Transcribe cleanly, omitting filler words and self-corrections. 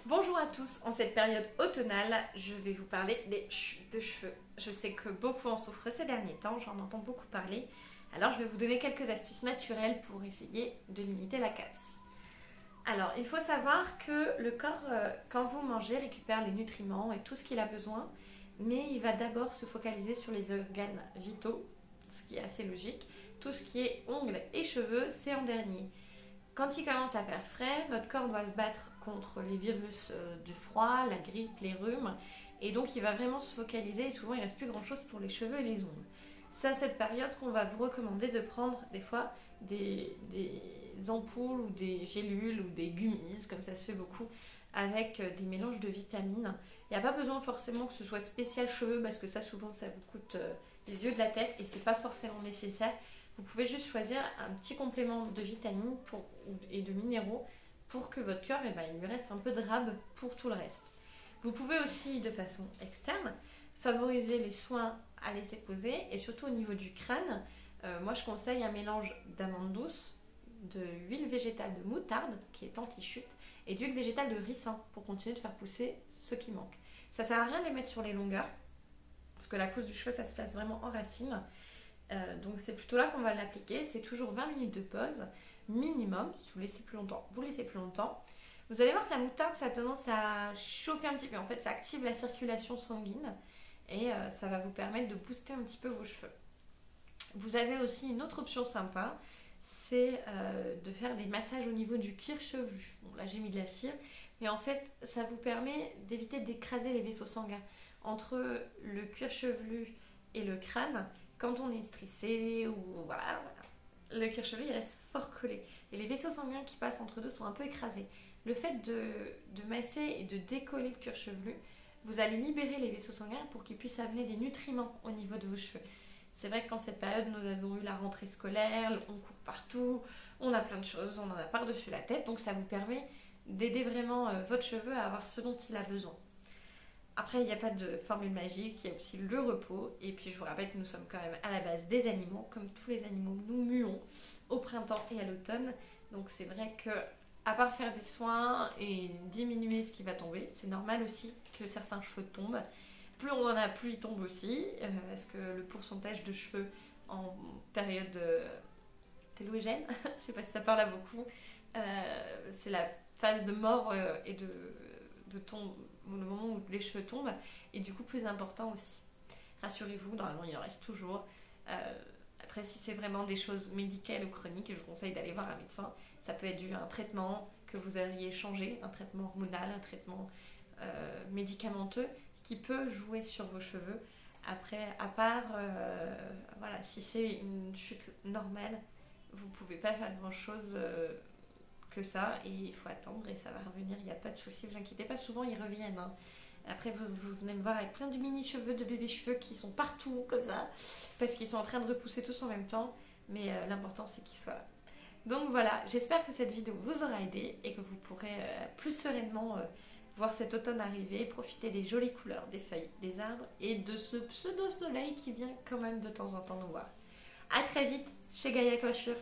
Bonjour à tous, en cette période automnale, je vais vous parler des chutes de cheveux. Je sais que beaucoup en souffrent ces derniers temps, j'en entends beaucoup parler. Alors je vais vous donner quelques astuces naturelles pour essayer de limiter la casse. Alors il faut savoir que le corps, quand vous mangez, récupère les nutriments et tout ce qu'il a besoin, mais il va d'abord se focaliser sur les organes vitaux, ce qui est assez logique. Tout ce qui est ongles et cheveux, c'est en dernier. Quand il commence à faire frais, notre corps doit se battre contre les virus du froid, la grippe, les rhumes. Et donc il va vraiment se focaliser et souvent il ne reste plus grand chose pour les cheveux et les ongles. C'est à cette période qu'on va vous recommander de prendre des fois des ampoules ou des gélules ou des gummies, comme ça se fait beaucoup, avec des mélanges de vitamines. Il n'y a pas besoin forcément que ce soit spécial cheveux parce que ça souvent ça vous coûte les yeux de la tête et c'est pas forcément nécessaire. Vous pouvez juste choisir un petit complément de vitamines et de minéraux pour que votre corps, il lui reste un peu de rab pour tout le reste. Vous pouvez aussi, de façon externe, favoriser les soins à laisser poser et surtout au niveau du crâne. Moi, je conseille un mélange d'amandes douces, de huile végétale de moutarde, qui est anti-chute, et d'huile végétale de ricin pour continuer de faire pousser ce qui manque. Ça sert à rien de les mettre sur les longueurs, parce que la pousse du cheveu, ça se passe vraiment en racine. Donc c'est plutôt là qu'on va l'appliquer. C'est toujours 20 minutes de pause minimum. Si vous laissez plus longtemps, vous laissez plus longtemps. Vous allez voir que la moutarde, ça a tendance à chauffer un petit peu. En fait, ça active la circulation sanguine et ça va vous permettre de booster un petit peu vos cheveux. Vous avez aussi une autre option sympa, c'est de faire des massages au niveau du cuir chevelu. Bon, là j'ai mis de la cire, mais en fait ça vous permet d'éviter d'écraser les vaisseaux sanguins entre le cuir chevelu et le crâne. Quand on est stressé ou voilà, le cuir chevelu il reste fort collé et les vaisseaux sanguins qui passent entre deux sont un peu écrasés. Le fait de masser et de décoller le cuir chevelu, vous allez libérer les vaisseaux sanguins pour qu'ils puissent amener des nutriments au niveau de vos cheveux. C'est vrai que qu'en cette période, nous avons eu la rentrée scolaire, on court partout, on a plein de choses, on en a par-dessus la tête, donc ça vous permet d'aider vraiment votre cheveu à avoir ce dont il a besoin. Après, il n'y a pas de formule magique, il y a aussi le repos. Et puis, je vous rappelle que nous sommes quand même à la base des animaux. Comme tous les animaux, nous muons au printemps et à l'automne. Donc, c'est vrai que, à part faire des soins et diminuer ce qui va tomber, c'est normal aussi que certains cheveux tombent. Plus on en a, plus ils tombent aussi. Parce que le pourcentage de cheveux en période télogène, je ne sais pas si ça parle à beaucoup, c'est la phase de mort et de tombe, le moment où les cheveux tombent, et du coup plus important aussi. Rassurez-vous, normalement il en reste toujours. Après, si c'est vraiment des choses médicales ou chroniques, je vous conseille d'aller voir un médecin. Ça peut être dû à un traitement que vous auriez changé, un traitement hormonal, un traitement médicamenteux qui peut jouer sur vos cheveux. Après, à part, voilà, si c'est une chute normale, vous pouvez pas faire grand chose que ça et il faut attendre et ça va revenir, il n'y a pas de souci, vous inquiétez pas, souvent ils reviennent. Hein. Après vous venez me voir avec plein de mini cheveux, de bébé cheveux qui sont partout comme ça parce qu'ils sont en train de repousser tous en même temps, mais l'important c'est qu'ils soient là. Donc voilà, j'espère que cette vidéo vous aura aidé et que vous pourrez plus sereinement voir cet automne arriver, profiter des jolies couleurs des feuilles, des arbres et de ce pseudo soleil qui vient quand même de temps en temps nous voir. A très vite chez Gaïa Coiffure.